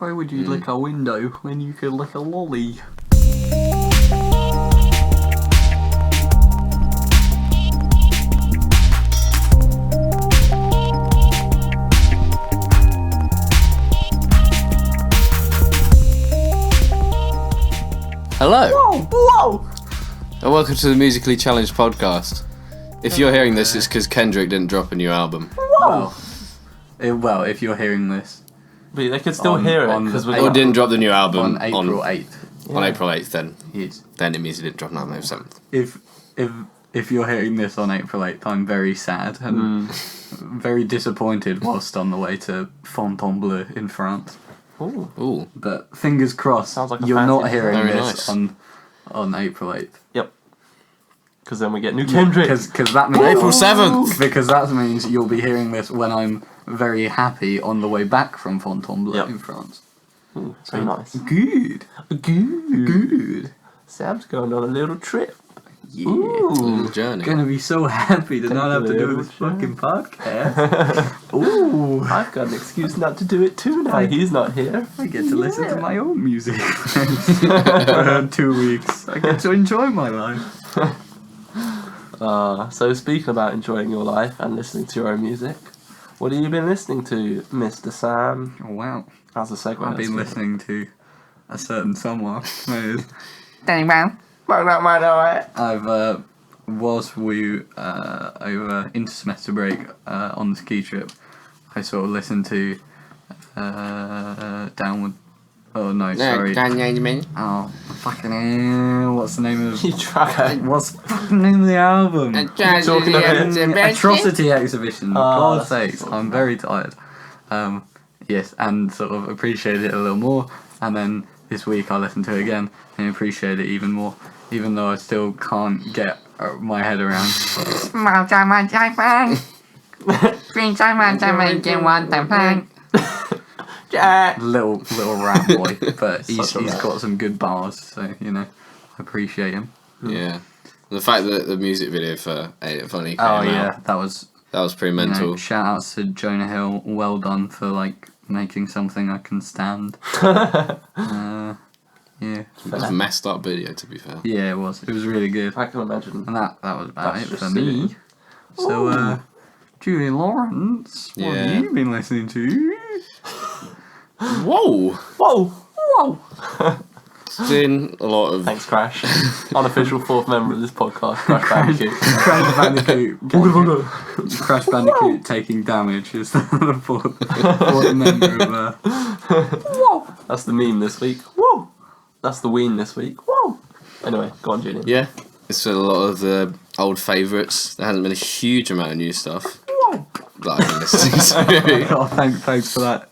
Why would you lick a window when you could lick a lolly? Hello, Whoa! and welcome to the Musically Challenged podcast. If you're hearing this, it's because Kendrick didn't drop a new album. Well, if you're hearing this, But they could still hear it because we Or didn't drop the new album on April 8th, on April 8th, then yes. it means he didn't drop an album on April 7th. If you're hearing this on April 8th, I'm very sad and very disappointed whilst on the way to Fontainebleau in France. Ooh. But fingers crossed, Sounds like a you're fancy not hearing Very this nice. on April 8th. Yep. Because then we get new Kendrick. Because that means April 7th! Because that means you'll be hearing this when I'm very happy on the way back from Fontainebleau in France. Ooh, very nice. Good. Sam's going on a little trip. Yeah. Little journey. Gonna be so happy to not have to do this fucking podcast. Ooh. I've got an excuse not to do it too now. He's not here. I get to listen to my own music for 2 weeks. I get to enjoy my life. So speaking about enjoying your life and listening to your own music, what have you been listening to, Mr. Sam? Oh, wow. How's the segue? I've been listening to a certain someone. I've whilst we over intersemester break on the ski trip, I sort of listened to Downward. Oh no, sorry. Oh fucking what's the name of? You try. What's the fucking name of the album? Talking about Atrocity Exhibition. For Oh, God's sakes, I'm very tired. Yes, and sort of appreciate it a little more. And then this week I listened to it again and appreciate it even more, even though I still can't get my head around. little rap boy, but he's got some good bars, so you know, I appreciate him. Yeah. The fact that the music video for Ain't It Funny came Oh out, yeah, that was pretty you mental. know, shout outs to Jonah Hill. Well done for like making something I can stand. Yeah. It was a messed up video, to be fair. Yeah, it was. It was really good. I can imagine. And that was about That's it just for silly. me. So, Julie Lawrence, what Yeah. have you been listening to? Whoa! It's been a lot of... Thanks, Crash. Unofficial fourth member of this podcast, Crash Bandicoot. Crash Bandicoot. Crash Bandicoot taking damage is the fourth member of... That's the meme this week. Whoa! That's the ween this week. Whoa! Anyway, go on, Julian. Yeah. It's been a lot of the old favourites. There hasn't been a huge amount of new stuff that I've been listening to. Oh, thanks for that,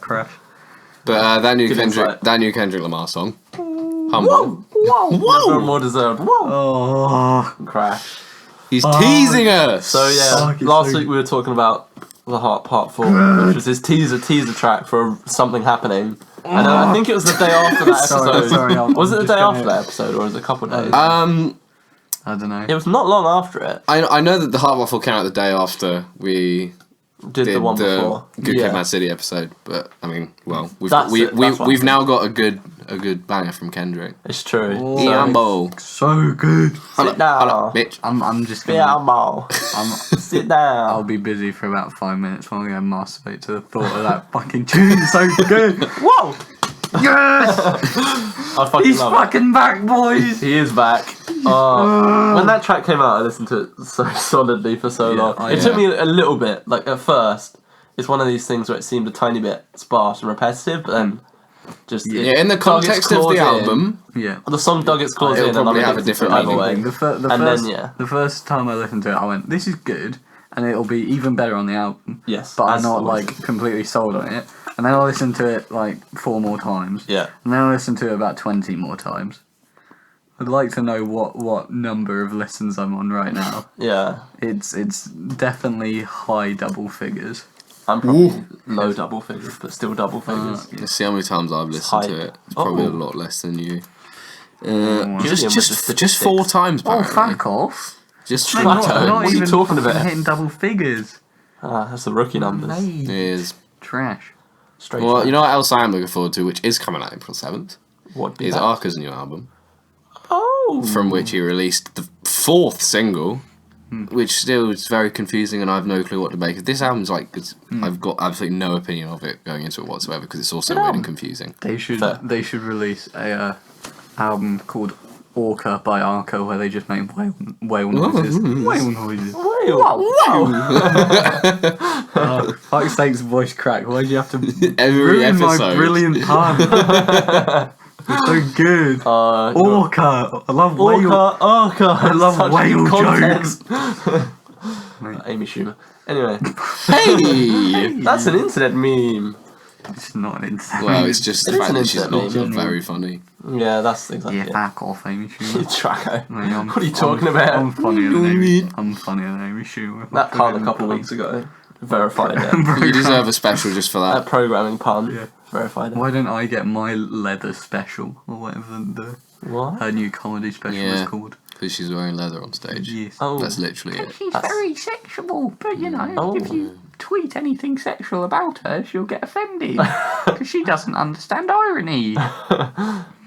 Crash. But that new Good Kendrick Lamar song, Humble. Whoa! More deserved. Whoa! Oh, Crash. He's teasing us. So yeah, Fuck, it's last so- week we were talking about The Heart Part 4, which was his teaser track for something happening. And I think it was the day after that episode. Sorry, was it the day after that episode, or was it a couple of days? I don't know. It was not long after it. I know that the Heart Waffle came out the day after we Did the one before. Good Kid, Mad City episode, but I mean, well, That's what we've I now got a good banger from Kendrick. It's true. Oh. Humble. So good. Sit down. Bitch. I'm just Be gonna. humble. Sit down. I'll be busy for about 5 minutes while I'm gonna masturbate to the thought of that fucking tune. It's so good. Whoa! Yes! I fucking He's love fucking back, boys. He is back. When that track came out, I listened to it so solidly for so long. It took me a little bit. Like at first, it's one of these things where it seemed a tiny bit sparse and repetitive, but then just Yeah, in the context of the album, Yeah. the song dug its claws It'll in, and probably I'm have a addicted to different it either meaning. way. The first time I listened to it, I went, "This is good," and it'll be even better on the album. Yes, But I'm as not always. like completely sold on it. And then I listened to it like 4 more times. Yeah. And then I listened to it about 20 more times. I'd like to know what number of listens I'm on right now. Yeah. It's definitely high double figures. I'm probably low double figures, but still double figures. let's see how many times I've listened high. to it. It's probably Oh. a lot less than you. Julian with the Just statistics. 4 times, Oh, apparently. fuck off. Just I'm 4 not times. are you even talking about? hitting double figures. That's the rookie numbers. It is. Trash. Straight Well, track. you know what else I am looking forward to, which is coming out April 7th, What is that? ℝ-algebras' new album, Oh! from which he released the 4th single, which still is very confusing, and I have no clue what to make of. This album's like, I've got absolutely no opinion of it going into it whatsoever, because it's also weird and confusing. They should Fair. release a album called Orca by Arca, where they just make whale noises. Whale noises. Oh, fuck's sake's voice crack. Why'd you have to Every ruin my episode. brilliant pun? It's so good. Orca. I love whale. Orca. I love Such whale context. Mate. Amy Schumer. Anyway, Hey! that's an internet meme. It's not an insane. Well, it's just the It is fact an that she's internet not meme. very funny. Yeah, that's exactly Yeah, it. back off, Amy Schumer. Traco. Mate, I'm- What are you talking I'm about? funnier than Amy. I'm funnier than Amy Schumer. That pun a couple of weeks ago. Verified it. You deserve a special just for That that. programming pun. Yeah. Verified it. Why don't I get my leather special or whatever What? her new comedy special Yeah. is called? Because she's wearing leather on stage. Yes. Oh. That's literally it. She's That's- very sexual, but you know, Oh. if you tweet anything sexual about her, she'll get offended because she doesn't understand irony.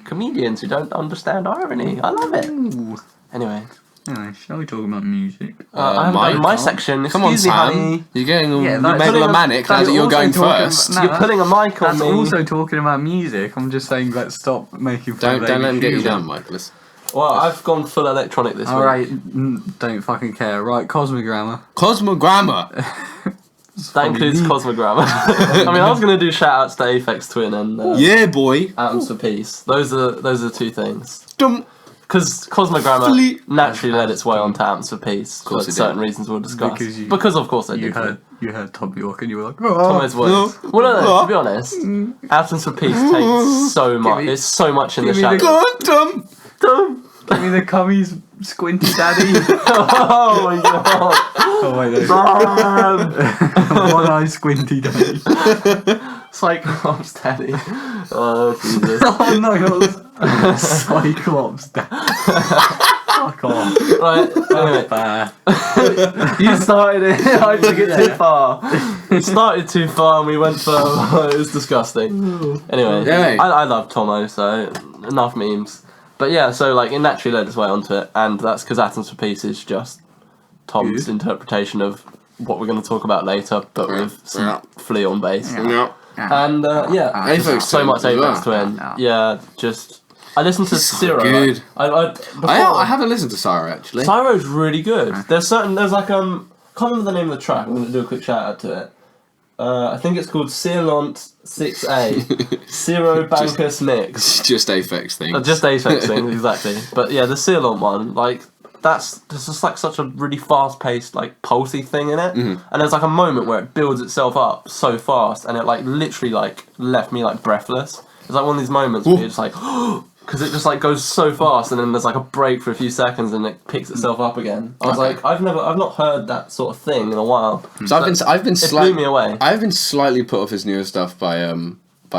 Comedians who don't understand irony. I love it. Ooh. Anyway, Anyway, shall we talk about music? I haven't done my section. Come on, Excuse me, Sam. honey. You're getting all, Yeah, you're that's- making a that's manic now that you're also going talking first. about- You're No, putting a mic on That's me. also talking about music. I'm just saying, let's stop making fun Don't of let Amy him get you Schumer. down, Michaelis. Well, I've gone full electronic this week. Alright, don't fucking care. Right, Cosmogrammer. Cosmogramma. That includes Cosmogramma. I mean, I was going to do shout-outs to Aphex Twin and Yeah, boy. Atoms for Peace. Those are two things. Dum. Because Cosmogramma Fleet. naturally led its way onto Atoms for Peace for course it certain did. reasons we'll discuss. Because of course they You did. heard Tom York and you were like, Tomo's voice. no. Well, no, to be honest, Atoms for Peace takes so much. me- It's so much in the give me the shadows. Quantum. give me the cummies, squinty daddy. Oh my god! Oh wait, no. One eye squinty daddy. Cyclops Daddy. Oh Jesus! Oh no, it was Cyclops daddy. Fuck off. Right. Anyway, Bah. you started it. I took it too far. It started too far, and we went further. It was disgusting. Anyway, Yeah. I love Tomo, so enough memes. But yeah, so like it naturally led its way onto it, and that's because Atoms for Peace is just Tom's Good. interpretation of what we're going to talk about later, but with some Yeah. flea on bass. Yeah. No. And yeah, Aphex so Twin much as well. Aphex Twin. Yeah, just I listened to so Zero. good. Before, I haven't listened to Sarah actually. Cyro's really good. There's like can't remember the name of the track. I'm gonna do a quick shout out to it. I think it's called Ceylont 6A. Zero Bankus Mix. It's just Aphex thing. Just Aphex thing, exactly. But yeah, the Ceylont one, like there's just like such a really fast paced, like pulsy thing in it. Mm-hmm. And there's like a moment where it builds itself up so fast and it like literally like left me like breathless. It's like one of these moments where you're just like because it just like goes so fast and then there's like a break for a few seconds and it picks itself up again. I was Okay. like, I've not heard that sort of thing in a while. So I've been it blew me slightly away. I've been slightly put off his newer stuff by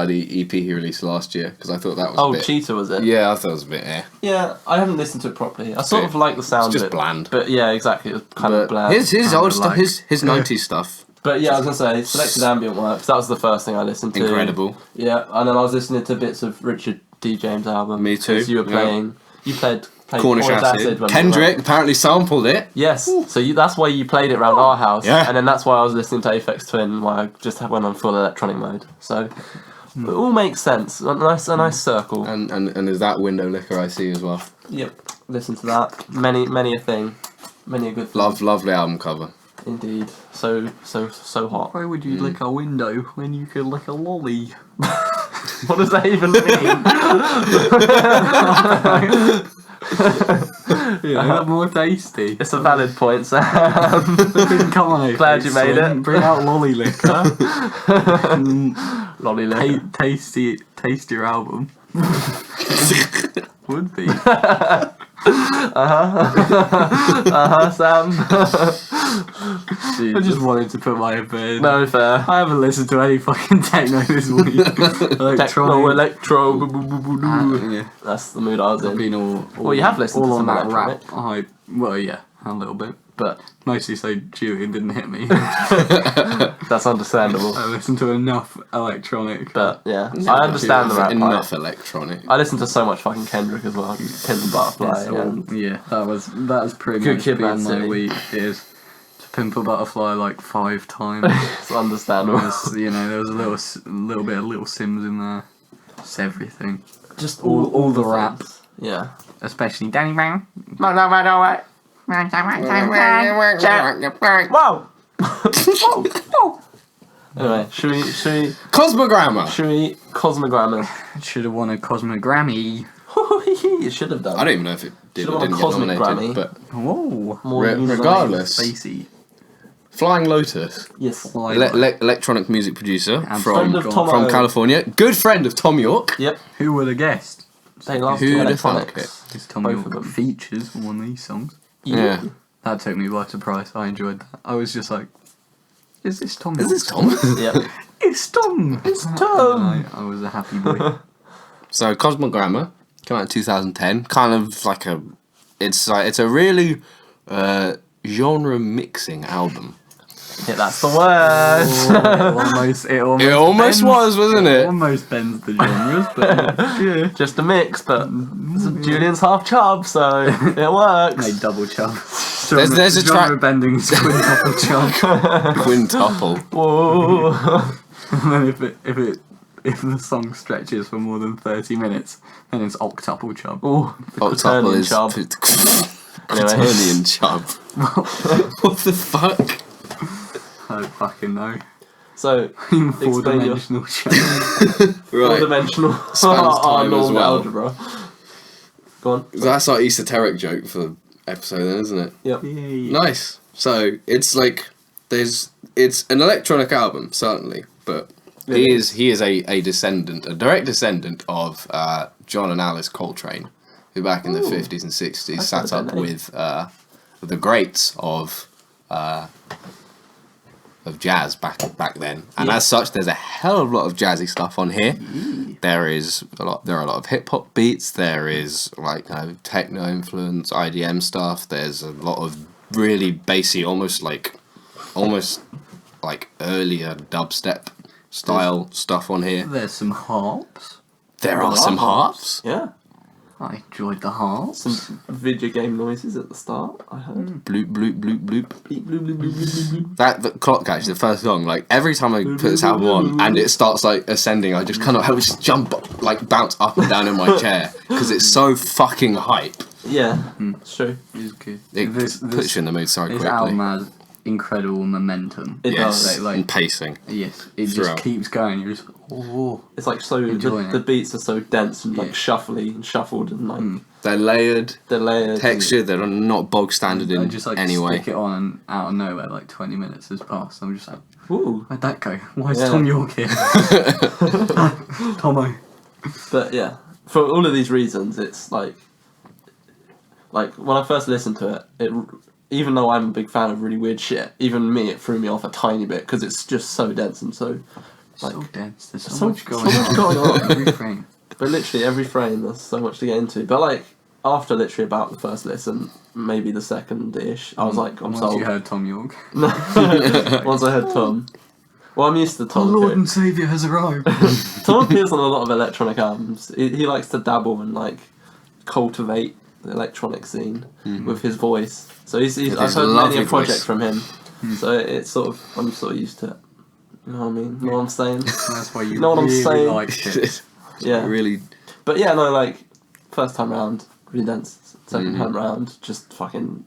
the EP he released last year because I thought that was a Oh, bit. Cheetah was it? Yeah, I thought it was a bit Yeah, I haven't listened to it properly. I sort Bit- of like the sound it's just of it. bland. But yeah, exactly. It was kind of But bland. his old stuff, like- his 90s stuff, But yeah, I was going to say, Selected Ambient Works, that was the first thing I listened to. incredible. Yeah, and then I was listening to bits of Richard D. James' album. Me too, 'cause You were yeah. played Cornish Acid. when we were Kendrick around. apparently sampled it. Yes, so that's why you played it around our house. Yeah. And then that's why I was listening to Aphex Twin, why I just went on full electronic mode. So it all makes sense. A nice circle. And there's that window liquor I see as well. Yep, listen to that. Many a thing. Many a good thing. Lovely album cover. Indeed. So hot. Why would you lick a window when you could lick a lolly? What does that even mean? Yeah, more tasty. It's a valid point, Sam. Come on, Glad you made it. Bring out lolly liquor. Lolly liquor. Taste your album. Would be. Sam. I just wanted to put my head bed. No fair. I haven't listened to any fucking techno this week. Techno, electro. Yeah. That's the mood I was in. Been all Well, you have listened all to on some that electronic. rap hype. Well, yeah, a little bit. But mostly so Julian didn't hit me. that's understandable. I listened to enough electronic. But yeah, I understand the rap. Enough electronic. I listened to so much fucking Kendrick as well. Pimp the Butterfly. Yeah, that was pretty Good much Kid, been Mad my City. week. Is to Pimp a Butterfly like 5 times. It's understandable. There was a little bit of Little Sims in there. Just everything. Just all the rap. things. Yeah. Especially Danny Brown. Wow. Anyway, should we Cosmogramma. Cosmogramma? Should have won a Cosmo Grammy. It should have done. I don't even know if it did Should've or won a didn't get Cosmic nominated, Grammy. but Whoa. More than regardless. Spacey. Flying Lotus, Yes. electronic music producer And from friend of Tom from O. California, good friend of Tom York. Yep. Who would have guessed? They love Who'd have electronics. Because Tom Both of York them. features on one of these songs. Yeah. That took me by surprise. I enjoyed that. I was just like, is this Tom? Is York's this Tom? song? Yep. It's Tom! It's Tom! I was a happy boy. So Cosmogramma came out in 2010. Kind of like it's a really genre mixing album. Yeah, that's the word. It almost It almost bends- was, wasn't It it? almost bends the genres, but yeah. Just a mix, but Julian's half chub, so it works. Made double chub. There's a genre track- bending is quintuple chub. Quintuple. Whoa. And then if the song stretches for more than 30 minutes, then it's octuple chub. Ooh, the Octuple quaternion is chub. quaternion chub. What the fuck? I don't fucking know. So, explain your 4-dimensional chub. Right. four-dimensional Spans time as well. algebra. Go on. That's our esoteric joke for the episode, then, isn't it? Yep. Yay. Nice. So it's like it's an electronic album, certainly, but he is a direct descendant of John and Alice Coltrane, who back in the 50s and 60s sat up with the greats of jazz back then, and as such, there's a hell of a lot of jazzy stuff on here. There are a lot of hip hop beats. There is like techno influence, IDM stuff. There's a lot of really bassy, almost like earlier dubstep style stuff on here. There's some harps. There are some harps. Yeah. I enjoyed the harps. Some video game noises at the start, I heard. Bloop bloop bloop bloop. Beep, bloop, bloop, bloop, bloop, bloop. That the clock actually, the first song, like every time I put this album on and it starts like ascending, I just cannot help but just jump, like bounce up and down in my chair because it's so fucking hype. Yeah, it's true. It's good. It puts you in the mood so This quickly. album has incredible momentum. It Yes, does. Like, and pacing. yes, it Throughout. just keeps going. You're just, oh. It's like so, Enjoying the it. beats are so dense and like Yeah. shuffly and shuffled and like They're layered, they're layered. textured, they're not bog standard I in just like any way. stick it on and out of nowhere, like 20 minutes has passed. I'm just like, Ooh. where'd that go? Why is Yeah. Tom York here? Tomo. But yeah, for all of these reasons, it's like when I first listened to it, even though I'm a big fan of really weird shit, even me, it threw me off a tiny bit because it's just so dense and so like. So dense. There's so, so- much going so on. much going on. Every frame. But literally every frame, there's so much to get into. But like after literally about the first listen, maybe the second-ish, I was like, I'm Once sold. you heard Tom York. Once I heard Tom. Well, I'm used to Our Tom. Lord and Saviour has arrived. Tom appears on a lot of electronic albums. He likes to dabble and like cultivate the electronic scene with his voice. So I've his heard many lovely a project voice. from him. So it's sort of I'm sort of used to it. You know what I mean? Know what I'm saying? That's why you Know what I'm really saying? liked it. Yeah. Really. But yeah, no, like first time round, really dense. Second time round, just fucking,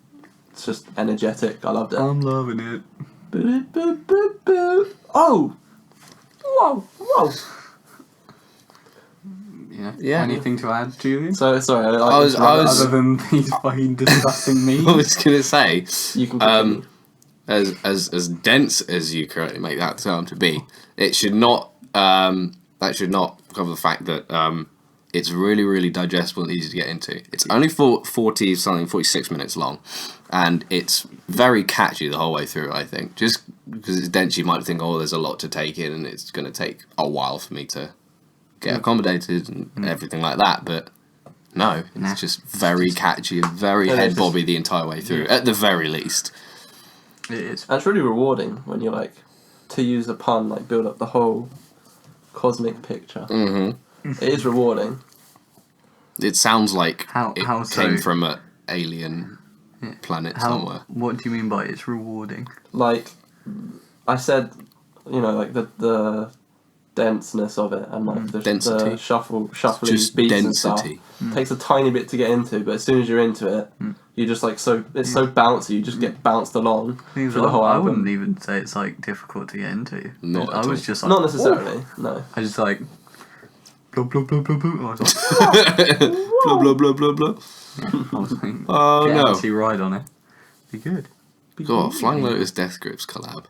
it's just energetic. I loved it. I'm loving it. Boop, boop, boop, boop. Oh! Whoa! Whoa! Yeah. Yeah. Anything to add, Julian? So sorry. I was- Other than he's fucking discussing me. I was gonna say, You can continue. as dense as you currently make that sound to be, it should not that should not cover the fact that it's really, really digestible and easy to get into. It's only 46 minutes long, and it's very catchy the whole way through, I think. Just because it's dense, you might think, oh, there's a lot to take in, and it's going to take a while for me to get accommodated and everything like that, but No, it's just very catchy and very head bobby the entire way through, at the very least. It is. And it's really rewarding when you're like, to use a pun, like build up the whole cosmic picture. Mm-hmm. It is rewarding. It sounds like How came so? from an alien planet somewhere. What do you mean by it's rewarding? Like, I said, like the denseness of it and like the shuffly Just beats density. and stuff takes a tiny bit to get into, but as soon as you're into it, you just like it's so bouncy. You just get bounced along through the whole I album. wouldn't even say it's like difficult to get into. Not I at was all. just like, Not necessarily. No. I just like blah blah blah blah blah. I was like, Blah blah blah blah blah. I was like, Oh get no! actually ride on it. Be good. Be Oh, good. Flying Lotus Death Grips collab.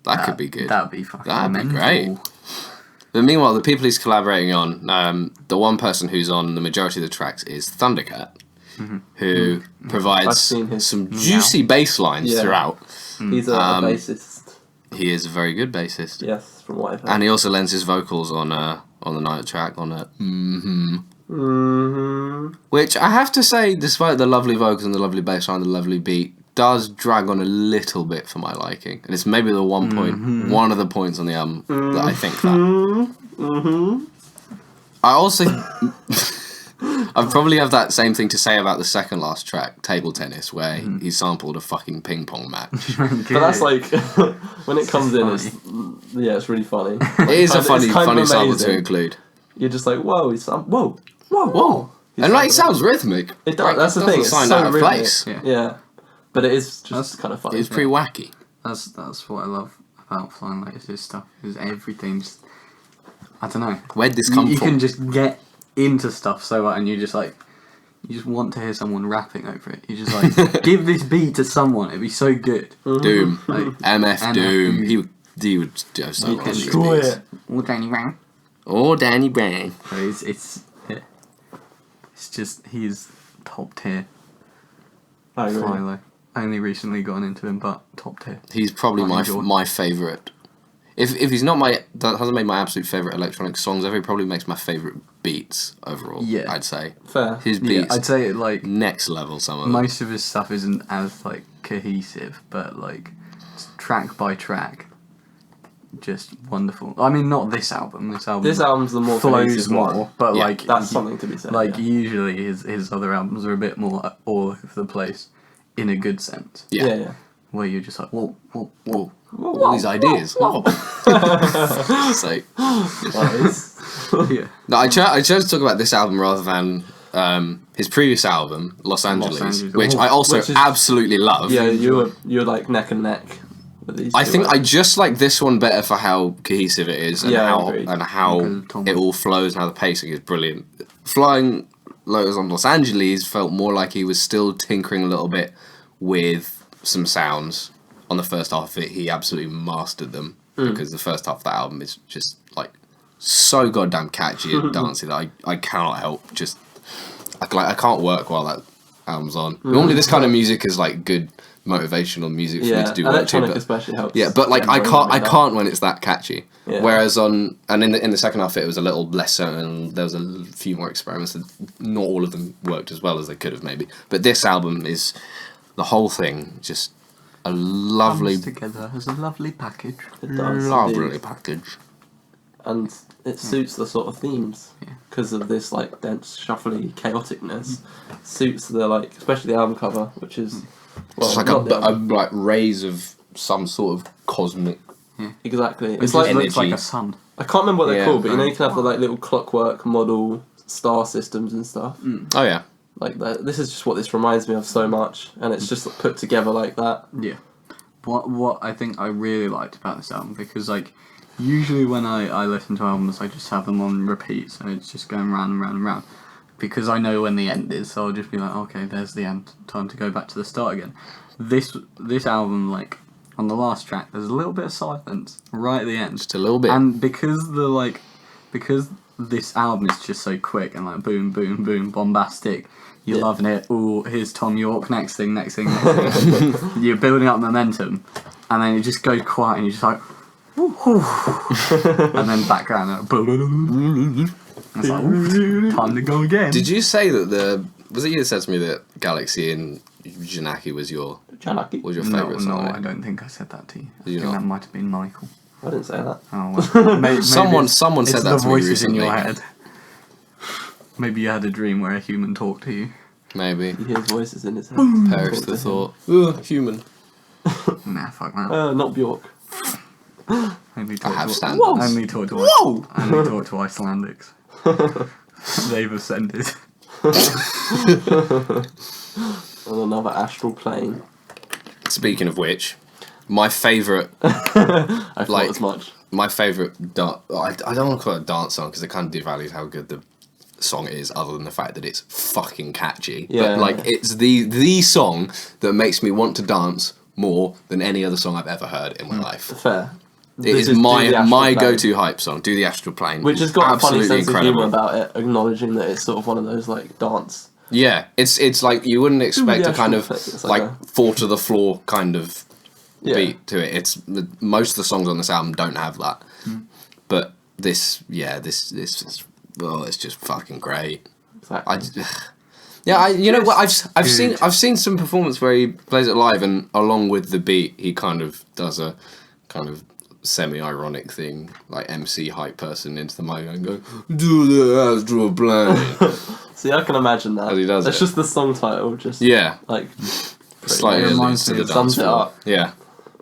That could be good. That'd be fucking That'd be mental. great. But meanwhile, the people he's collaborating on, the one person who's on the majority of the tracks is Thundercat, who I've provides seen his some juicy bass lines Yeah. throughout. He's a bassist. He is a very good bassist. Yes, from what I've heard. And he also lends his vocals on the night track, on a which I have to say, despite the lovely vocals and the lovely bass line, the lovely beat, does drag on a little bit for my liking. And it's maybe the one of the points on the album that I think that. I also I probably have that same thing to say about the second last track, Table Tennis, where he sampled a fucking ping pong match. But that's like when it comes in, it's really funny. It is a It's kind of funny sample amazing. to include. You're just like, whoa, whoa. And like, it sounds rhythmic. It does. Like, That's the doesn't thing. It's sound so out of rhythmic. place. Yeah. But it is just kind of funny. It's pretty wacky. That's what I love about Flying Lotus' stuff. Is everything just, I don't know. Where'd this come You from? can just get into stuff so well, and you just want to hear someone rapping over it. You just like give this beat to someone. It'd be so good. Doom. Like, MF Doom. Doom. He would do so You well. can on these destroy beats. it. Or Danny Brown. Or Danny Brown. So it's just he's top tier. I agree. Philo. Only recently gotten into him, but top tier. He's probably Quite enjoy. my favourite. If he's not that hasn't made my absolute favourite electronic songs ever, he probably makes my favourite beats overall. Yeah. I'd say Fair. his Yeah, beats I'd say like next level. Some of them. most of his stuff isn't as like cohesive, but like track by track, just wonderful. I mean, not this album. This album's the more flows cohesive more, one. but Yeah, like That's something to be said. like yeah. usually his other albums are a bit more all over the place, in a good sense. Yeah. Where you're just like whoa. All these ideas. Whoa. So Yeah. no, I chose to talk about this album rather than his previous album, Los Angeles, Angeles. which I also Which is- absolutely love. Yeah, you're like neck and neck with these I two, think right? I just like this one better for how cohesive it is and Yeah, I how agree. Because it all flows and how the pacing is brilliant. Flying Lotus on Los Angeles felt more like he was still tinkering a little bit with some sounds. On the first half of it, he absolutely mastered them because the first half of that album is just like so goddamn catchy and dancey that I cannot help just I can't work while that album's on. Normally, this kind of music is like good motivational music for me to do work to, electronic but especially helps. yeah, but like I everyone with that. can't when it's that catchy. Yeah. Whereas in the second half it was a little less so, and there was a few more experiments. And not all of them worked as well as they could have maybe. But this album is the whole thing just a lovely, Comes together as a lovely package. It does, lovely indeed. package. And it suits the sort of themes Yeah. because of this like dense, shuffly chaoticness. Suits the like, especially the album cover, which is It's like not the a album. like rays of some sort of cosmic. Exactly. It It's just like looks like energy. a sun. I can't remember what they're Yeah, called, but you know right. you can have the like little clockwork model star systems and stuff. Oh yeah, Like that. This is just what this reminds me of so much, and it's just put together like that. Yeah. What I think I really liked about this album, because like usually when I listen to albums I just have them on repeat, so it's just going round and round and round. Because I know when the end is, so I'll just be like, okay, there's the end. Time to go back to the start again. This album, like on the last track, there's a little bit of silence right at the end. just a little bit. And because this album is just so quick and like boom, boom, boom, bombastic, you're loving it. Oh, here's Tom York, next thing. You're building up momentum, and then it just goes quiet, and you're just like, woo, whoo. And then background, was like, ooh, time to go again. Did you say that was it you that said to me that Galaxy and Janaki was your favourite song? No, I don't think I said that to you. I you think not? that might have been Michael. I didn't say that. Oh, well. Maybe Someone it's said that the to me voices recently. in your head. Maybe you had a dream where a human talked to you. Maybe. He hears voices in his head. Perish the thought. Ugh, human. Nah, fuck that. Not Bjork. Only I talk have to, standards. only talk to Whoa! only talk to Icelandics. They've ascended. On another astral plane. Speaking of which, my favourite, I thought Like- as much. my favourite, I don't want to call it a dance song because it kind of devalues how good the song is, other than the fact that it's fucking catchy. Yeah. But like, it's the song that makes me want to dance more than any other song I've ever heard in my life. Fair. It This is is Do the my Astral Plane. go-to hype song. Do the Astral Plane, Which has It's got a funny absolutely sense of humour incredible. about it, acknowledging that it's sort of one of those like dance. Yeah, it's like you wouldn't expect the a kind of Astral Plane, it's like like fall to the floor kind of Yeah. beat to it. Most of the songs on this album don't have that, but this is, well, it's just fucking great. Exactly. You know what, I've seen some performance where he plays it live, and along with the beat, he kind of does a kind of semi-ironic thing, like MC hype person into the mic and go, "Do the Astral Plane." See, I can imagine that. As he does It's it. just the song title, just Yeah, like slightly It alludes reminds to me the of dance sums it floor. up. Yeah.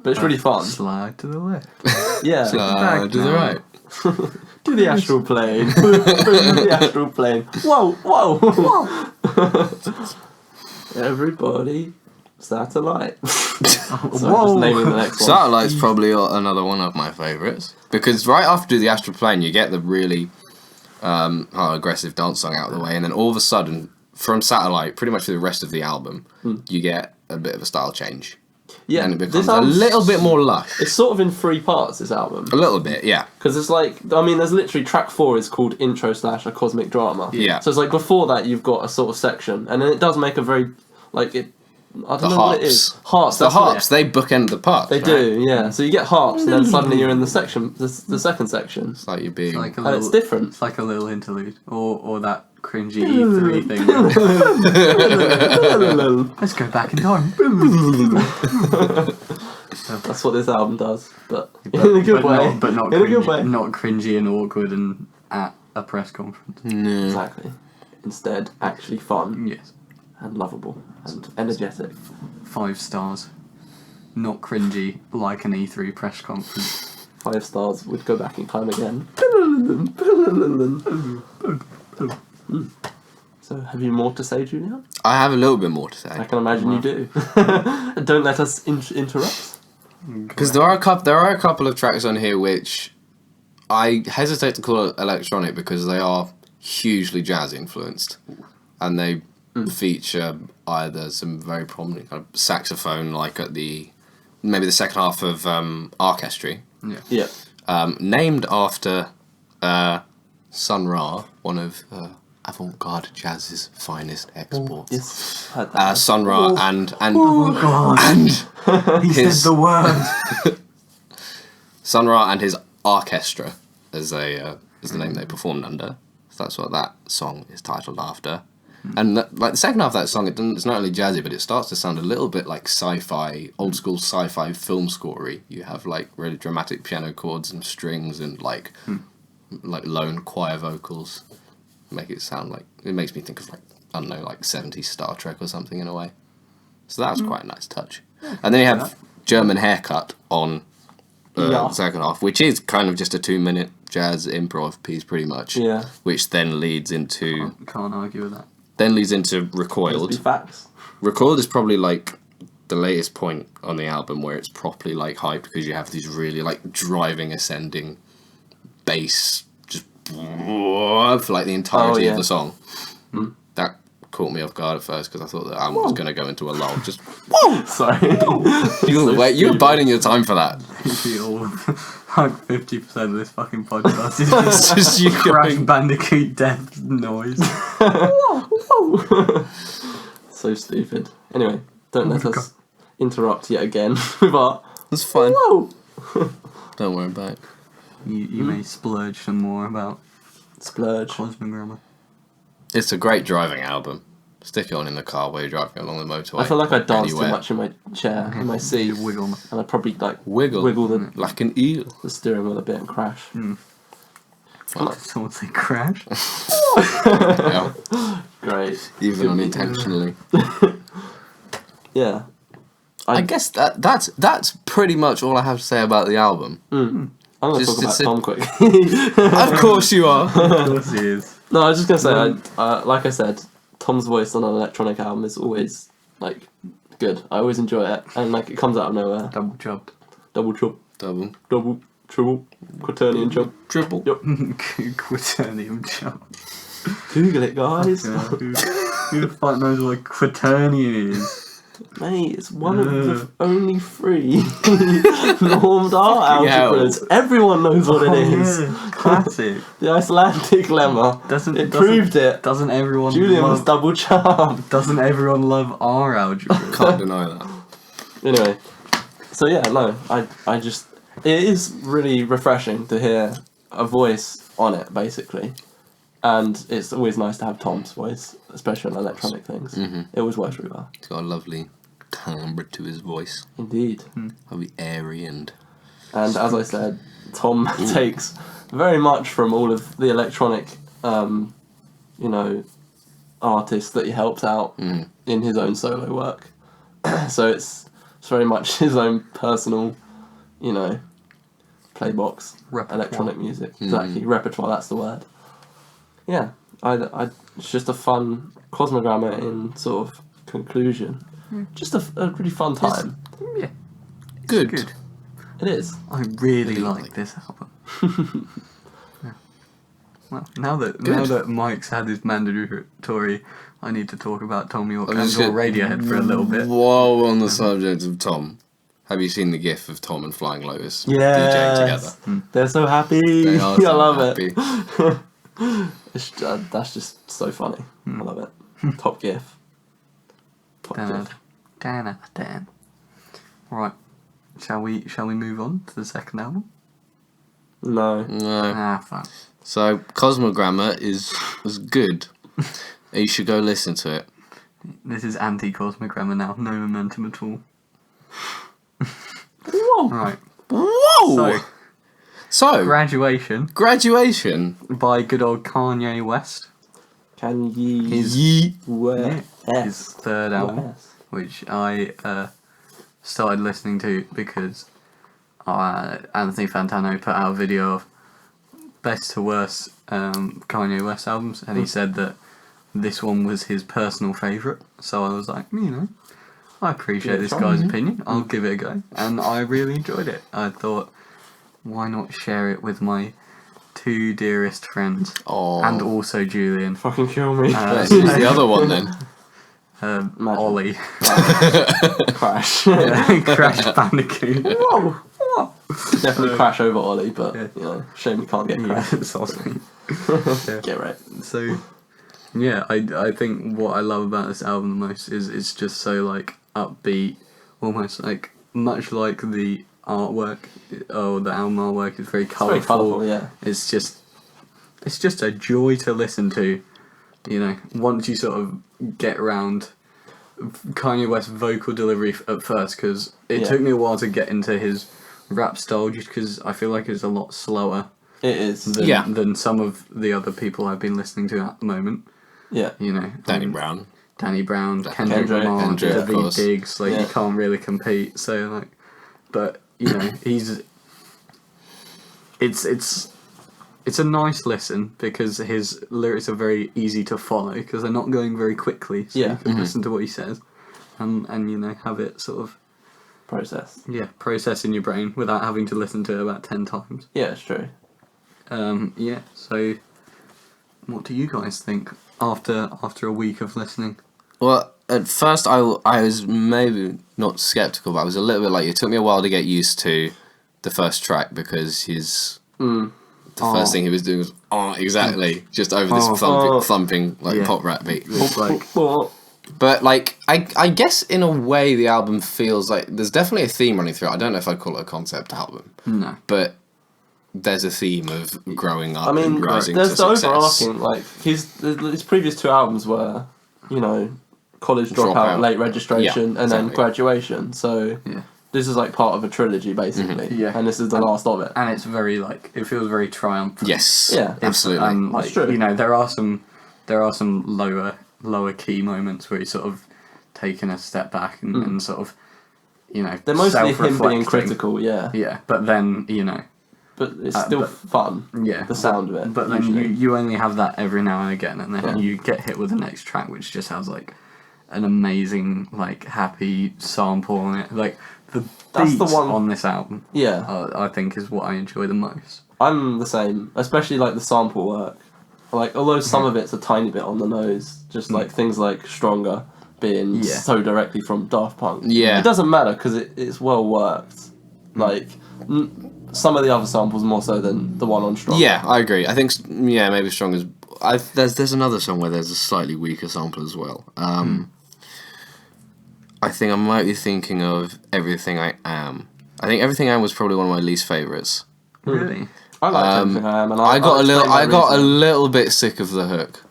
But it's really fun. Slide to the left. Yeah. To the right. Do the astral plane. Do the astral plane. Whoa, whoa, whoa. Everybody, satellite. So I'm just naming the next one. Satellite's probably another one of my favourites, because right after the Astral Plane, you get the really aggressive dance song out of the way, and then all of a sudden, from Satellite, pretty much for the rest of the album, you get a bit of a style change. Yeah, And it this becomes a album's- little bit more lush. It's sort of in 3 parts, this album. A little bit, yeah. Because it's like, I mean, there's literally track 4 is called Intro / A Cosmic Drama. Yeah. So it's like before that you've got a sort of section, and then it does make a very, like, I don't know what it is. Harps. The that's what harps, they bookend the parts. They right? do, yeah. So you get harps, and then suddenly you're in the section, the second section. It's like you're being... Like a And it's different. It's like a little interlude, or that cringy E3 thing. Let's go back in time. That's what this album does, but in a good way. But not in a cringy, good way. not cringy and awkward and at a press conference. No. Exactly. Instead, actually fun Yes, and lovable and energetic. 5 stars. Not cringy like an E3 press conference. 5 stars would go back in time again. So, have you more to say, Julian? I have a little bit more to I say. can imagine you do. Don't let us interrupt. Because there are a couple of tracks on here which I hesitate to call electronic because they are hugely jazz influenced, and they feature either some very prominent kind of saxophone, like at maybe the second half of Orchestra, Yeah. named after Sun Ra, one of avant-garde jazz's finest exports. Yes. Heard that. Sun Ra and Oh God! and He his- said the word. Sun Ra and his orchestra, as the name they performed under. So that's what that song is titled after. And like the second half of that song, it's not only jazzy, but it starts to sound a little bit like sci-fi, old school sci-fi film scorey. You have like really dramatic piano chords and strings and like lone choir vocals. It makes me think of like, I don't know, like 70s Star Trek or something in a way. So that's quite a nice touch. And then you have German Haircut on the second half, which is kind of just a 2-minute jazz improv piece pretty much. Yeah. Which then leads into Can't argue with that. Must be Recoiled. facts. Recoiled is probably like the latest point on the album where it's properly like hyped, because you have these really like driving ascending bass just for like the entirety of the song. That caught me off guard at first because I thought the album was going to go into a lull. Just Sorry. you were biding your time for that. Like 50% of this fucking podcast is It's just you Crash going. Bandicoot death noise. So stupid. Anyway, don't let us interrupt yet again with our It's fine. whoa. Don't worry about it. You may splurge some more about Splurge. Cosmogrammar. It's a great driving album. Stick it on in the car while you're driving along the motorway. I feel like I dance anywhere. too much in my chair, in my seat, You wiggle. and I probably like Wiggle. the Like an eel. steering wheel a bit and crash. Did someone say crash? Yeah. Great. Even unintentionally. Yeah. I guess that's pretty much all I have to say about the album. I'm going to Just- talk about it's a- Tom quick. Of course you are. Of course he is. No, I was just going to say, like I said, Tom's voice on an electronic album is always, like, good. I always enjoy it. And, like, it comes out of nowhere. Double chopped. Double chop. Double. Double, triple, quaternion chop. Triple. Yep. Quaternium chop. Google it, guys. Yeah, who the fuck knows what a quaternion is? Mate, it's one of the only 3 normed art algebras. Everyone knows what it is. Yeah, classic. The Icelandic lemma. It proved it. Doesn't everyone Julian was love, double charmed. Doesn't everyone love our algebra? Can't deny that. Anyway, so yeah, no, I just, it is really refreshing to hear a voice on it, basically. And it's always nice to have Tom's voice, especially on electronic things. It always works really well. He's got a lovely timbre to his voice. Indeed. Lovely airy and... And as I said, Tom takes very much from all of the electronic, artists that he helped out in his own solo work. So it's very much his own personal, playbox, Repertoire. electronic music. Exactly, repertoire, that's the word. Yeah, it's just a fun Cosmogrammer in sort of conclusion. Just a really fun time. Yeah, Good. good. It is. I really Really like like this album. Yeah. Well, now that Mike's had his mandatory, I need to talk about Tom York and or Radiohead for a little bit. While we're on the subject of Tom, have you seen the gif of Tom and Flying Lotus DJing Yes. together? They're so happy. They are I so love happy. it. That's just so funny. I love it. Top gif. Top 10 gif. out of 10. Right, shall we move on to the second album? No. No. Fine. So, Cosmogrammer was good. You should go listen to it. This is anti-Cosmogrammer now. No momentum at all. Whoa. Right. Whoa! So, Graduation Graduation. by good old Kanye West. Can ye Ye. wear His third album, which I started listening to because Anthony Fantano put out a video of best to worst Kanye West albums, and he said that this one was his personal favourite. So I was like, I appreciate this guy's opinion. I'll give it a go, and I really enjoyed it. I thought, why not share it with my 2 dearest friends, Oh. and also Julian, Fucking kill me. Who's the other one then? Ollie, Crash. Crash Bandicoot. Whoa. Definitely crash over Ollie, but Yeah. shame we can't get Yeah, crash. it's awesome. Get right. So, yeah, I think what I love about this album the most is it's just so like upbeat, almost like much like the artwork. Oh, the album artwork is very colourful. Very colourful, yeah. It's just a joy to listen to. Once you sort of get around Kanye West's vocal delivery at first, because it took me a while to get into his rap style, just because I feel like it's a lot slower It is. than some of the other people I've been listening to at the moment. Yeah. Danny Brown. Kendrick Kendrick, Lamar, Kendrick, of David course. Diggs, you can't really compete. So but it's a nice listen because his lyrics are very easy to follow because they're not going very quickly. So you can listen to what he says, and have it sort of process in your brain without having to listen to it about 10 times. Yeah, it's true. So what do you guys think after a week of listening? Well, at first I was maybe not sceptical, but I was a little bit like, it took me a while to get used to the first track because the first thing he was doing was exactly just over this thumping pop rap beat. But I guess in a way the album feels like there's definitely a theme running through it. I don't know if I'd call it a concept album. No. But there's a theme of growing up I mean, and rising there's to the success. overarching, like, his previous 2 albums were, you know, college dropout, late registration, and then graduation. So this is like part of a trilogy, basically. Yeah. And this is the last of it. And it's very like it feels very triumphant. Yes. Yeah. Absolutely. And like That's true. you know, there are some lower key moments where he's sort of taken a step back and sort of, you know, They're mostly him being self-reflecting. critical, yeah. Yeah, but then you know, But it's still fun. yeah, The sound of it. But then usually. you only have that every now and again, and then you get hit with the next track, which just has like an amazing like happy sample on it. Like the That's beats the one- on this album, Yeah. I think is what I enjoy the most. I'm the same, especially like the sample work. Like, although some of it's a tiny bit on the nose, just like things like Stronger being so directly from Daft Punk. Yeah. It doesn't matter because it's well worked. Like, some of the other samples more so than the one on Stronger. Yeah, I agree. I think maybe Strong is. There's another song where there's a slightly weaker sample as well. I think I might be thinking of Everything I Am. I think Everything I Am was probably one of my least favourites. Really? I like Everything I Am, and I got a reason. little bit sick of the hook.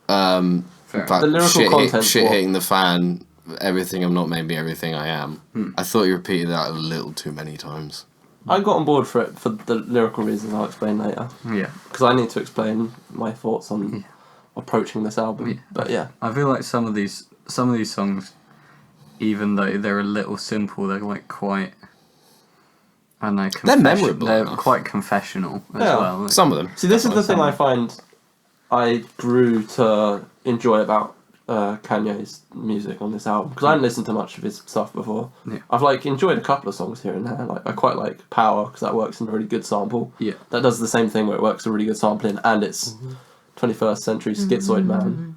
Fair. But The lyrical content. shit hitting the fan. Everything I'm not made me everything I am. I thought you repeated that a little too many times. I got on board for it for the lyrical reasons I'll explain later. Yeah. Because I need to explain my thoughts on approaching this album. Yeah. But yeah. I feel like some of these songs, even though they're a little simple, they're like quite. I don't know. They're memorable They're enough. quite confessional as Yeah. well. Like, Some of them. See, this is the thing Some. I find I grew to enjoy about Kanye's music on this album, because I hadn't listened to much of his stuff before. Yeah. I've like enjoyed a couple of songs here and there. Like, I quite like Power because that works in a really good sample. Yeah. That does the same thing where it works a really good sampling, and it's 21st Century Schizoid Man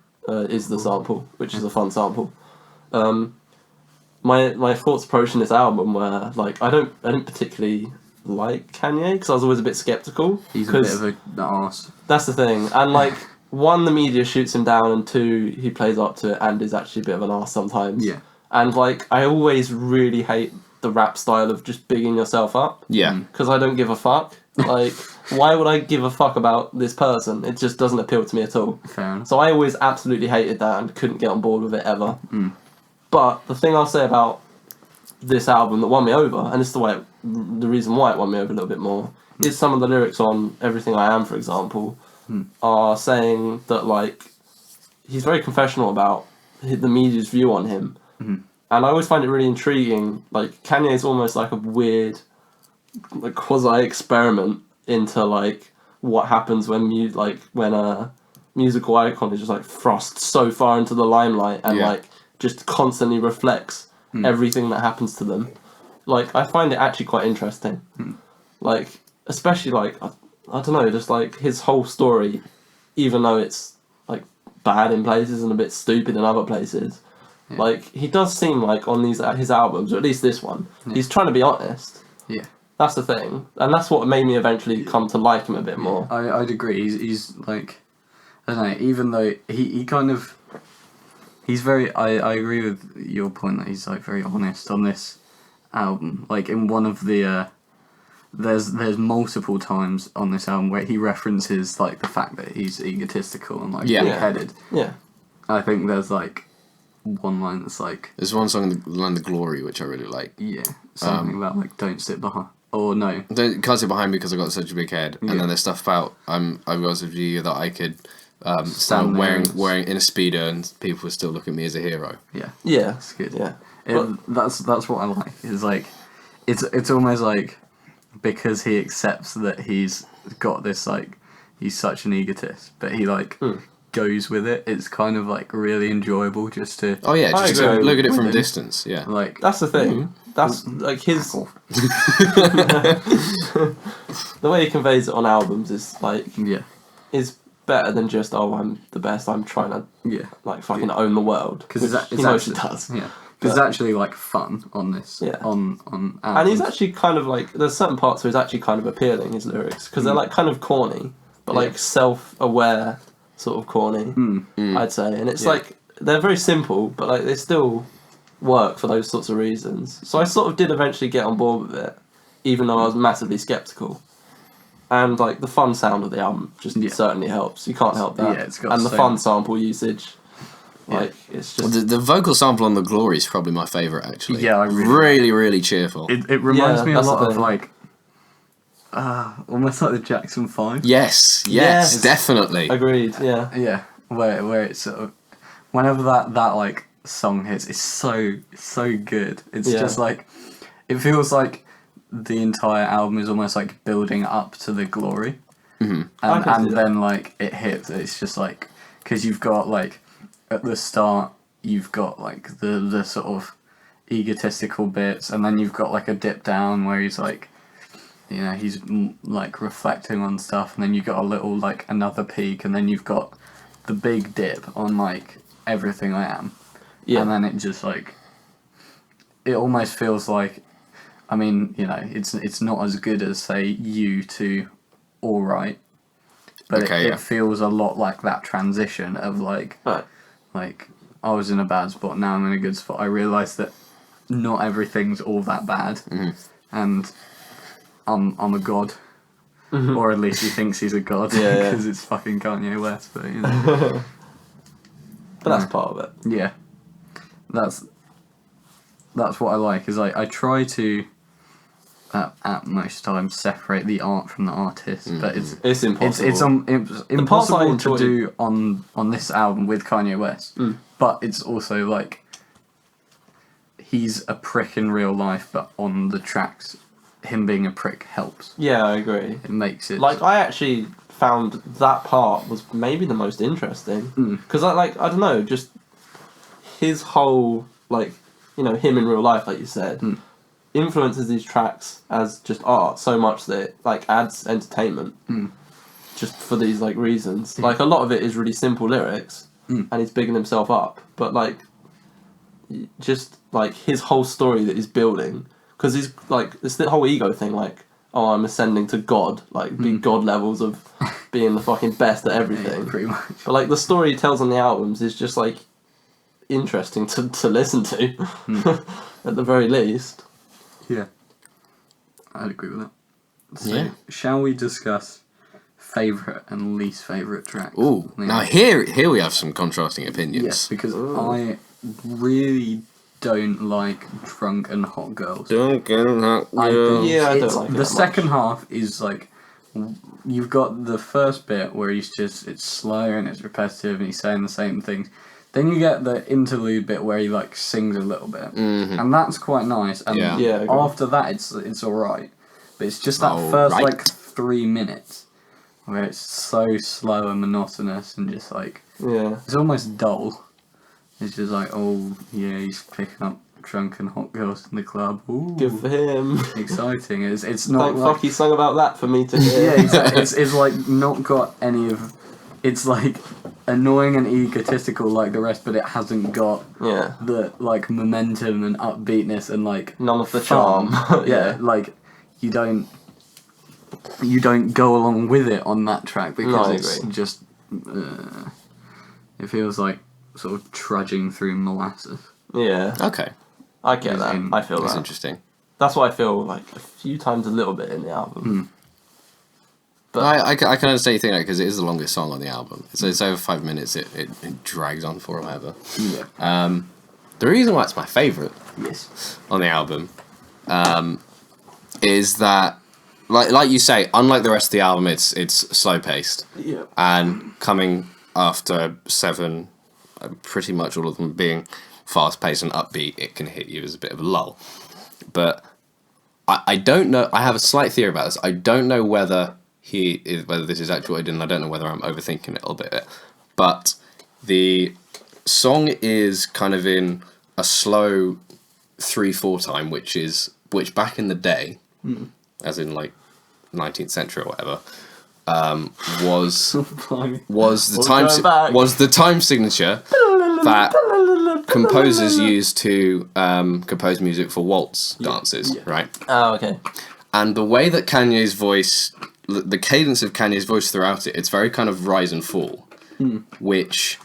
is the sample, which is a fun sample. My thoughts approaching this album were like, I don't particularly like Kanye because I was always a bit skeptical. He's a bit of an arse. That's the thing, and like, 1, the media shoots him down, and 2, he plays up to it and is actually a bit of an arse sometimes. Yeah. And like, I always really hate the rap style of just bigging yourself up. Yeah. Because I don't give a fuck. Like, why would I give a fuck about this person? It just doesn't appeal to me at all. Fair enough. So I always absolutely hated that and couldn't get on board with it ever. But the thing I'll say about this album that won me over, and it's the reason why it won me over a little bit more, is some of the lyrics on Everything I Am, for example, are saying that, like, he's very confessional about the media's view on him. And I always find it really intriguing. Like, Kanye is almost like a weird, like, quasi-experiment into, like, what happens when a musical icon is just, like, thrust so far into the limelight and, like, just constantly reflects everything that happens to them. Like, I find it actually quite interesting. Like, especially, like, I don't know, just, like, his whole story, even though it's, like, bad in places and a bit stupid in other places, like, he does seem like on his albums, or at least this one, he's trying to be honest. Yeah. That's the thing. And that's what made me eventually come to like him a bit more. I'd agree. He's like, I don't know, even though he kind of, he's very, I agree with your point that he's like very honest on this album. Like in one of the, there's multiple times on this album where he references like the fact that he's egotistical and like big-headed. Yeah. I think there's like one line that's like, There's one song, The Glory, which I really like. yeah, something about like don't sit behind, or no. Can't sit behind me because I've got such a big head. And then there's stuff about I've got such a view that I could Stand there wearing in a speedo and people would still look at me as a hero. Yeah. Yeah. It's good. Yeah. That's what I like. It's like, it's almost like, because he accepts that he's got this, like, he's such an egotist, but he like goes with it. It's kind of like really enjoyable just to Oh yeah, just agree. look at it from Mhm. distance. Yeah. like. That's the thing. That's like his. Cool. The way he conveys it on albums is like Yeah. is better than just, oh, I'm the best, I'm trying to Yeah. like fucking own the world, Because he mostly does. Yeah. Because it's actually like fun on this. Yeah. On And albums. he's actually kind of like, there's certain parts where he's actually kind of appealing, his lyrics, because they're like kind of corny, but like self-aware sort of corny, I'd say. And it's like, they're very simple, but like they still work for those sorts of reasons. So I sort of did eventually get on board with it, even though I was massively skeptical. And like the fun sound of the album just certainly helps. You can't help that. Yeah, it's got and the fun sample usage, like it's just The vocal sample on the Glory is probably my favourite, actually. Yeah, I really cheerful. It reminds me a that's the lot of thing. like almost like the Jackson 5. Yes, definitely. agreed. Yeah, Yeah, where it's sort of whenever that like song hits, it's so good. It's just like it feels like the entire album is almost like building up to the Glory, and then like it hits. It's just like because you've got like at the start you've got like the sort of egotistical bits, and then you've got like a dip down where he's like, you know, he's like reflecting on stuff, and then you've got a little like another peak, and then you've got the big dip on like Everything I Am, and then it just like it almost feels like, I mean, you know, it's not as good as say You to All Right, but it feels a lot like that transition of like like I was in a bad spot, now I'm in a good spot. I realised that not everything's all that bad, and I'm a god, or at least he thinks he's a god because it's fucking Kanye West. But you know, but that's part of it. Yeah, that's what I like. Is I try to at most times separate the art from the artist, but It's impossible. It's impossible to do on this album with Kanye West. But it's also like he's a prick in real life, but on the tracks, him being a prick helps. Yeah, I agree. It makes it like I actually found that part was maybe the most interesting because I don't know, just his whole like, you know, him in real life, like you said, influences these tracks as just art so much that it like adds entertainment just for these like reasons. Like a lot of it is really simple lyrics and he's bigging himself up, but like just like his whole story that he's building, because he's like it's the whole ego thing, like, oh, I'm ascending to God, like being God levels of being the fucking best at everything. Yeah, pretty much. But like the story he tells on the albums is just like interesting to listen to at the very least. Yeah, I'd agree with that. So, shall we discuss favourite and least favourite tracks? Ooh, now here we have some contrasting opinions. Yes, because I really don't like Drunk and Hot Girls. Don't get that. I don't like it the that second much. half is like, you've got the first bit where it's slow and it's repetitive and he's saying the same things. Then you get the interlude bit where he like sings a little bit, and that's quite nice. And after that, it's all right. But it's just that first like 3 minutes where it's so slow and monotonous and just like it's almost dull. It's just like, oh yeah, he's picking up drunk and hot girls in the club. Ooh, good for him. Exciting. It's not Thank like fuck he sung about that for me to hear. yeah, exactly. It's like not got any of. It's like annoying and egotistical like the rest, but it hasn't got the like momentum and upbeatness and like none of the fun. charm. Like you don't go along with it on that track because it's just it feels like sort of trudging through molasses. Yeah. Okay. I get that. I feel That's that. interesting. That's what I feel like a few times a little bit in the album. But I can understand you think that because it is the longest song on the album. So it's over 5 minutes. It drags on for whatever. Yeah. The reason why it's my favourite on the album is that, like you say, unlike the rest of the album, it's slow paced. Yeah. And coming after 7, pretty much all of them being fast paced and upbeat, it can hit you as a bit of a lull. But I don't know. I have a slight theory about this. I don't know whether this is actually what I did, and I don't know whether I'm overthinking it a little bit. But the song is kind of in a slow 3/4 time, which back in the day, as in like 19th century or whatever, was the time signature that composers used to compose music for waltz dances, right? Oh, okay. And the way that Kanye's voice, the cadence of Kanye's voice throughout it, it's very kind of rise and fall, which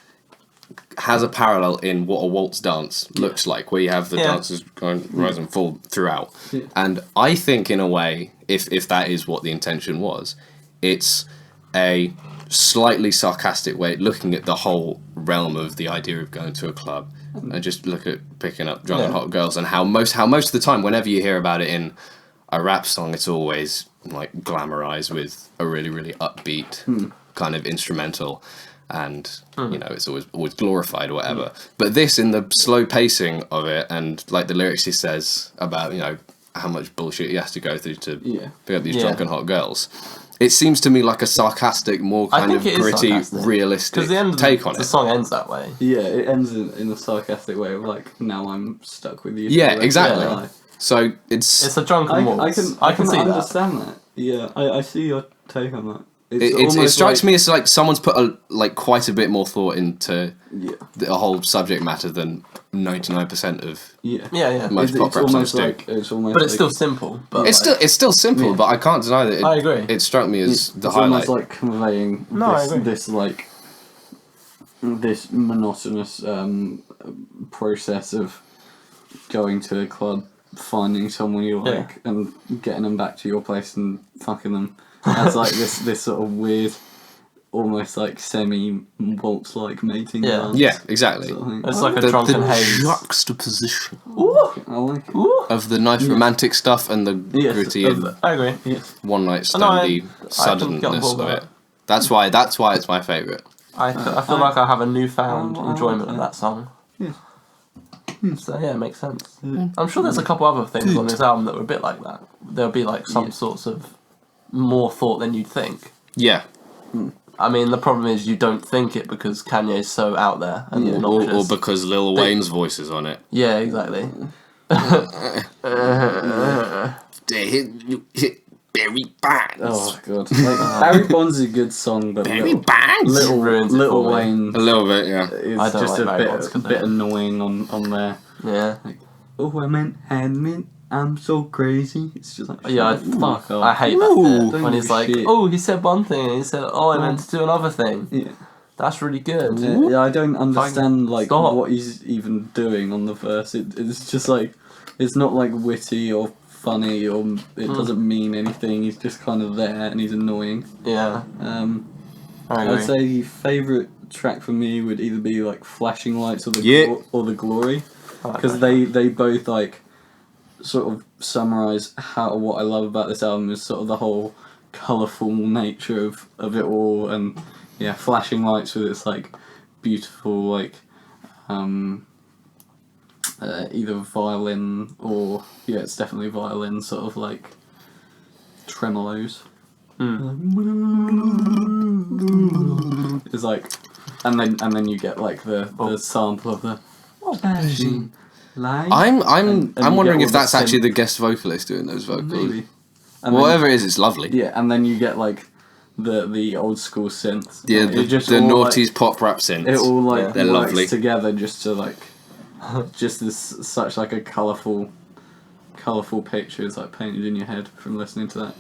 has a parallel in what a waltz dance looks like, where you have the dancers going rise and fall throughout. And I think, in a way, if that is what the intention was, it's a slightly sarcastic way looking at the whole realm of the idea of going to a club. And just look at picking up drunk and hot girls, and how most of the time, whenever you hear about it in a rap song, it's always like glamorized with a really, really upbeat kind of instrumental, and you know, it's always glorified or whatever. But this, in the slow pacing of it, and like the lyrics he says about, you know, how much bullshit he has to go through to pick up these drunk and hot girls. It seems to me like a sarcastic, more kind of gritty, realistic take on it. The song ends that way. Yeah, it ends in a sarcastic way of like, now I'm stuck with you. Yeah, exactly. So it's a drunken waltz. I can see understand that. Yeah, I see your take on that. It strikes me as like someone's put quite a bit more thought into the whole subject matter than 99% of most pop rap songs do. But it's still simple. But it's still simple, but I can't deny that. I agree. It struck me as the it's highlight. Almost like conveying this monotonous process of going to a club, finding someone you like, and getting them back to your place and fucking them. That's like this sort of weird, almost like semi-waltz-like mating dance. Yeah, exactly. Sort of thing. It's like a drunken haze. Juxtaposition I like it. of the nice romantic stuff and the gritty and I agree. Yes. one night standy suddenness of it. That's why it's my favourite. I feel like I have a newfound enjoyment of that song. Yeah. So yeah, it makes sense. I'm sure there's a couple other things on this album that were a bit like that. There'll be like some sorts of more thought than you'd think. Yeah. I mean, the problem is you don't think it because Kanye's so out there and Or because Lil Wayne's voice is on it. Yeah, exactly. Barry Bonds. Oh god. Like, Barry Bonds is a good song, but Barry Bonds Little Wayne a little bit, yeah. is I don't just like a bit annoying on there. Yeah. Like, oh, I meant admit I'm so crazy. It's just like, fuck off. I hate that bit when Don't he's like, shit. oh, he said one thing and he said, oh, I meant to do another thing. Yeah. That's really good. Yeah, I don't understand Stop. what he's even doing on the verse. It's just like, it's not like witty or funny or it doesn't mean anything. He's just kind of there and he's annoying. Yeah. I agree. I'd say favourite track for me would either be like Flashing Lights or the Glory, because they both like sort of summarise what I love about this album is sort of the whole colourful nature of it all, and yeah, Flashing Lights with its like beautiful like either violin or it's definitely violin sort of like tremolos. It's like, and then you get like the sample of the flashing lights. I'm wondering if that's actually the guest vocalist doing those vocals. Maybe. Whatever it is, it's lovely. Yeah, and then you get like the old school synth. Yeah, Like, the noughties like, pop rap synths. It all like they're works lovely together just to like just this such like a colourful picture is like painted in your head from listening to that.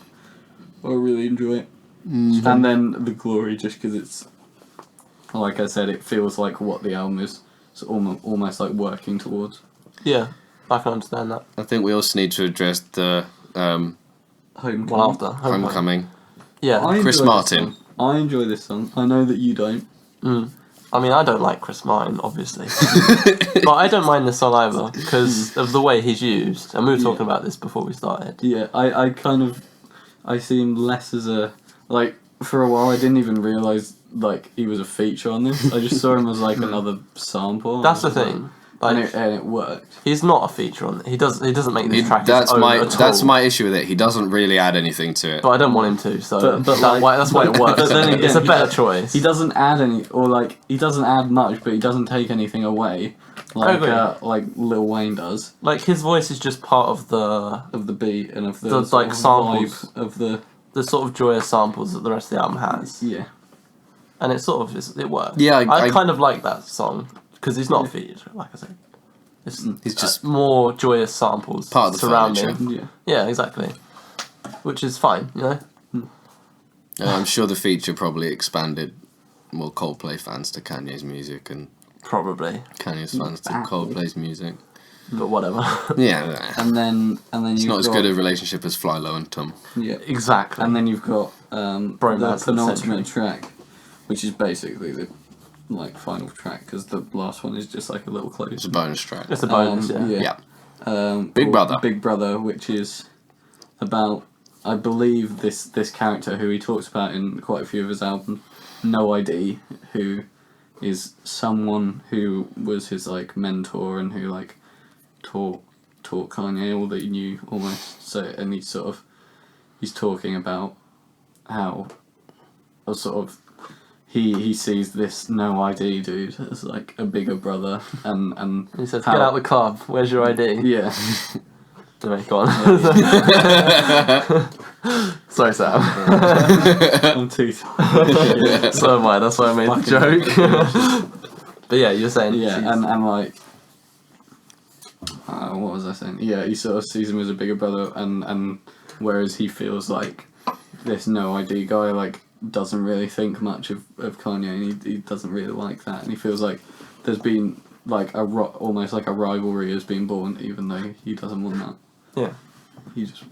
I really enjoy it. And then The Glory, just because it's, like I said, it feels like what the album is almost like working towards. Yeah, I can understand that. I think we also need to address the Homecoming. Yeah. Chris Martin. I enjoy this song. I know that you don't. I mean, I don't like Chris Martin, obviously. But I don't mind this song either, because of the way he's used. And we were talking about this before we started. Yeah, I see him less as a, like, for a while I didn't even realise, like, he was a feature on this. I just saw him as, like, another sample. That's the thing. Like, and it worked. He's not a feature on it. He doesn't make this track. That's my issue with it. He doesn't really add anything to it. But I don't want him to, so but that's why it works. But then again, it's a better choice. He doesn't add he doesn't add much, but he doesn't take anything away. Like Lil Wayne does. Like his voice is just part of the beat and of the like samples vibe of the sort of joyous samples that the rest of the album has. Yeah. And it sort of it works. Yeah, I kind of like that song because he's not a feature, like I said. He's just more joyous samples part of the surrounding. furniture. Yeah, exactly. Which is fine, you know. I'm sure the feature probably expanded more Coldplay fans to Kanye's music and probably Kanye's fans to Coldplay's music. But whatever. Yeah. And then it's not as good a relationship as Fly Low and Tum. Yeah, exactly. And then you've got the Bromance of the penultimate track, which is basically the final track, because the last one is just like a little close. It's a bonus track. It's a bonus, Yeah. Big Brother. Big Brother, which is about, I believe, this character who he talks about in quite a few of his albums, No ID, who is someone who was his like mentor and who like taught Kanye all that he knew almost. So, and he's talking about how he sees this No ID dude as like a bigger brother, and He says, "Get out the club. Where's your ID?" Yeah. Anyway, go on. Sorry, Sam. I'm too tired. So am I. That's why I made the joke. But yeah, you're saying and like, what was I saying? Yeah, he sort of sees him as a bigger brother, and whereas he feels like this No ID guy like doesn't really think much of Kanye, and he doesn't really like that, and he feels like there's been like almost like a rivalry has been born, even though he doesn't want that. Yeah. He just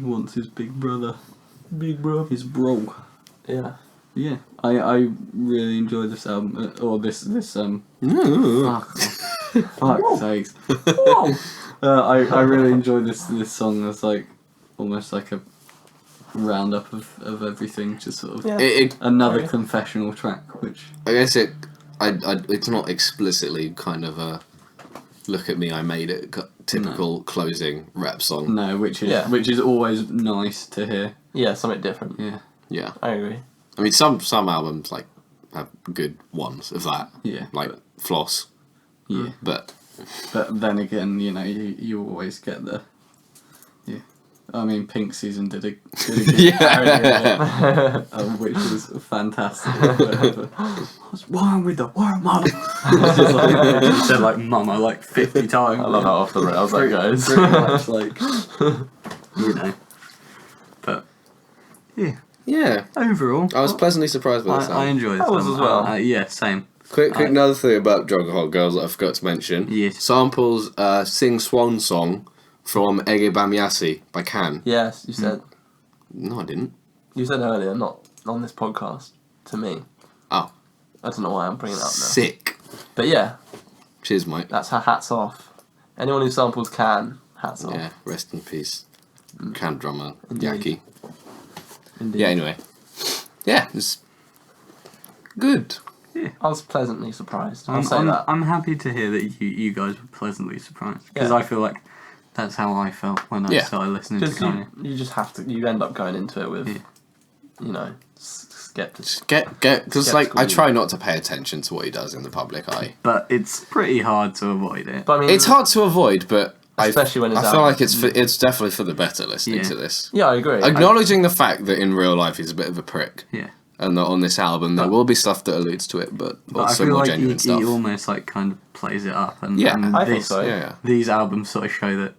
wants his big brother. Big bro. His bro. Yeah. Yeah. I really enjoy this album, or this fuck sakes. I really enjoy this song. It's like almost like a roundup of everything, just sort of another confessional track, which I guess it's not explicitly kind of a look at me, I made it typical closing rap song. No, which is always nice to hear. Yeah, something different. Yeah, I agree. I mean, some albums like have good ones of that. Yeah, like Floss. Yeah, but then again, you know, you always get the. I mean, Pink Season did a good parody of it, which was fantastic. What's wrong with the world, mama? It's just like, they said like mama like 50 times. I love how off the rails that goes. Pretty much like, you know. But, yeah. Overall, I was pleasantly surprised by this album. I enjoyed it. I was as well. Yeah, same. Quick another thing about Drug Hot Girls that I forgot to mention. Yes. Samples Sing Swan Song from Ege Bamyasi by Can. Yes, you said. No, I didn't. You said earlier, not on this podcast, to me. Oh. I don't know why I'm bringing it up now. Sick. But yeah. Cheers, mate. That's her hats off. Anyone who samples Can, hats off. Yeah, rest in peace. Can drummer, Indeed. Yaki. Indeed. Yeah, anyway. Yeah, it's good. Yeah. I was pleasantly surprised. I'll say that. I'm happy to hear that you guys were pleasantly surprised, because I feel like that's how I felt when I started listening to Kanye. You just have to. You end up going into it with, you know, skepticism. Because like I try not to pay attention to what he does in the public eye. But it's pretty hard to avoid it. But I mean, It's hard to avoid, but especially when it's I feel out. like it's definitely for the better listening to this. Yeah, I agree. Acknowledging the fact that in real life he's a bit of a prick. Yeah. And that on this album there will be stuff that alludes to it, but also I feel more like genuine he stuff. almost like kind of plays it up, and I think so. Yeah. These albums sort of show that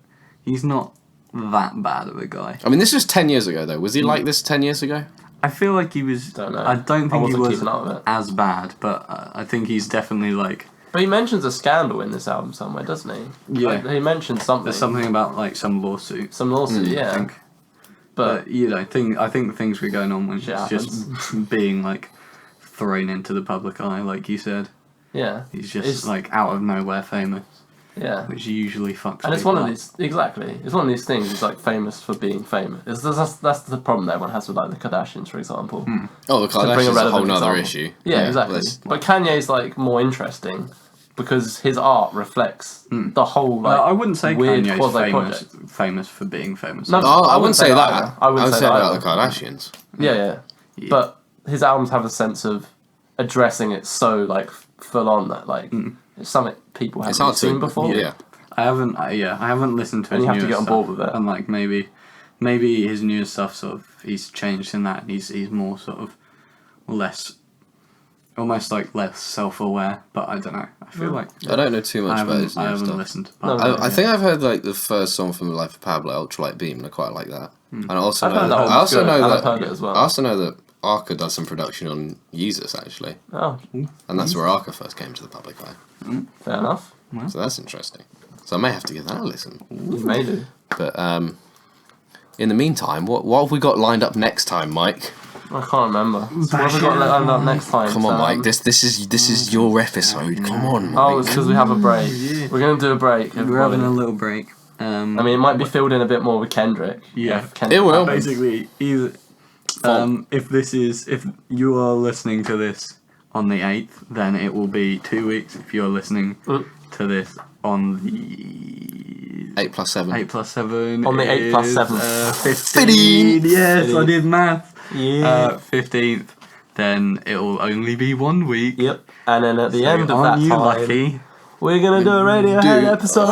he's not that bad of a guy. I mean, this was 10 years ago, though. Was he like this 10 years ago? I feel like he was. Don't know. I don't think he wasn't was keeping up with it. as bad, but I think he's definitely like. But he mentions a scandal in this album somewhere, doesn't he? Yeah. Like, he mentions something. There's something about like some lawsuit. Some lawsuit, yeah. I think. But you know, I think things were going on when Shit he's just being like thrown into the public eye, like you said. yeah, He's just like out of nowhere famous, yeah. which usually fucks. And it's one people of up. these exactly. It's one of these things. He's like famous for being famous. That's the problem that everyone has with like the Kardashians, for example. Oh, the To bring a Kardashians is a whole relevant nother example. issue. Yeah, exactly. let's- But Kanye's like more interesting because his art reflects the whole like. I wouldn't say weird Kanye's quasi-project. famous for being famous. No, Oh, I wouldn't say that. either. I wouldn't say say that about either. the Kardashians. Yeah. But his albums have a sense of addressing it so like full on that like it's something people It's haven't hard seen to before. Yeah. I haven't listened to And his you have to newer get on stuff, board with it. and like maybe his newer stuff sort of he's changed in that, and he's more sort of less, almost like less self-aware. But I don't know. I feel like I don't know too much about his I new haven't stuff. listened. No, But I think I've heard like the first song from the Life of Pablo, Ultralight Beam, and I quite like that. And I also I've know heard that, that one I also was good, know and that I've heard it as well. I also know that Arca does some production on Yeezus actually, Oh, and that's where Arca first came to the public eye. fair enough. So that's interesting. So I may have to give that a listen. You may do. But in the meantime, what have we got lined up next time, Mike? I can't remember. So what have we got lined up next time? Come on, Mike. This is your episode. Come on, Mike. Oh, it's because we have a break. Yeah. We're going to do a break. We're having a little break. I mean, it might be filled in a bit more with Kendrick. Yeah. If Kendrick It will. happens. Basically, either if you are listening to this on the 8th, then it will be 2 weeks. If you're listening to this on the 8 plus 7. 8 plus 7 On the 8 plus is, 7. 15. Yes, 15. I did math. Yeah. 15th. Then it will only be 1 week. Yep. And then at the end of that aren't you time, lucky? we're going to do a Radiohead episode.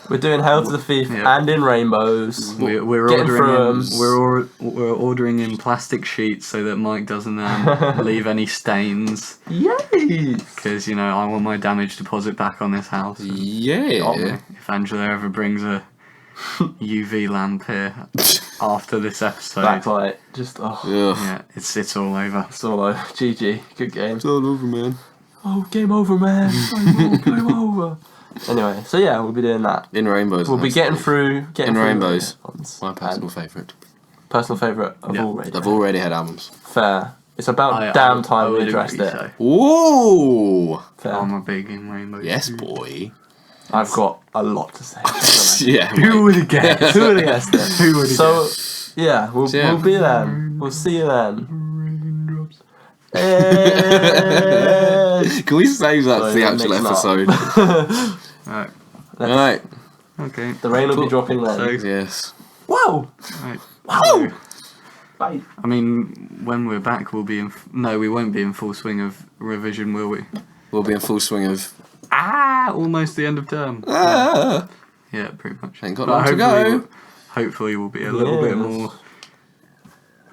We're doing Hail to the Thief and In Rainbows. We're Getting ordering through 'em. we're ordering in plastic sheets so that Mike doesn't leave any stains. Yes. Because I want my damage deposit back on this house. Yeah. If Angela ever brings a UV lamp here after this episode, Backlight. Just, Ugh. yeah, it's all over. It's all over. GG. Good game. It's all over, man. Oh, game over, man. Game over. Anyway, so yeah, we'll be doing that. In Rainbows. We'll be getting through. In Rainbows. ones. My personal favourite. Personal favourite of all Radiohead. Of all Radiohead albums. Fair. It's about damn time we addressed it. So. Ooh! Fair. I'm a big in Rainbow. Yes, boy. I've got a lot to say. Yeah. Who would have guessed? Who would have guessed it? Who would have So, guessed? yeah, we'll be then. We'll see you then. Can we save that to the actual mix episode? Right. Alright. Okay. The rain will be dropping then. So, Yes. Whoa! right. Whoa! Bye. I mean, when we're back, we'll be in. No, we won't be in full swing of revision, will we? We'll be in full swing of. Almost the end of term. Ah! Yeah, pretty much. Ain't got But long to hopefully go. Hopefully, we'll be a little bit Yes. more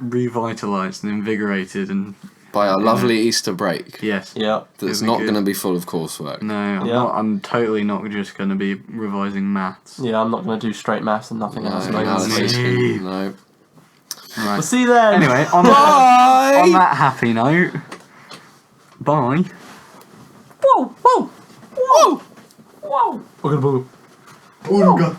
revitalised and invigorated, and By our lovely Easter break. yes. Yeah. That's It'll be not good. going to be full of coursework. No, I'm Yeah. not. I'm totally not just going to be revising maths. Yeah, I'm not going to do straight maths and nothing else. No, analysis. no. Right. We'll see you then. Anyway, on that happy note, bye. Whoa! Whoa! Whoa! Whoa! We're going to Oh God.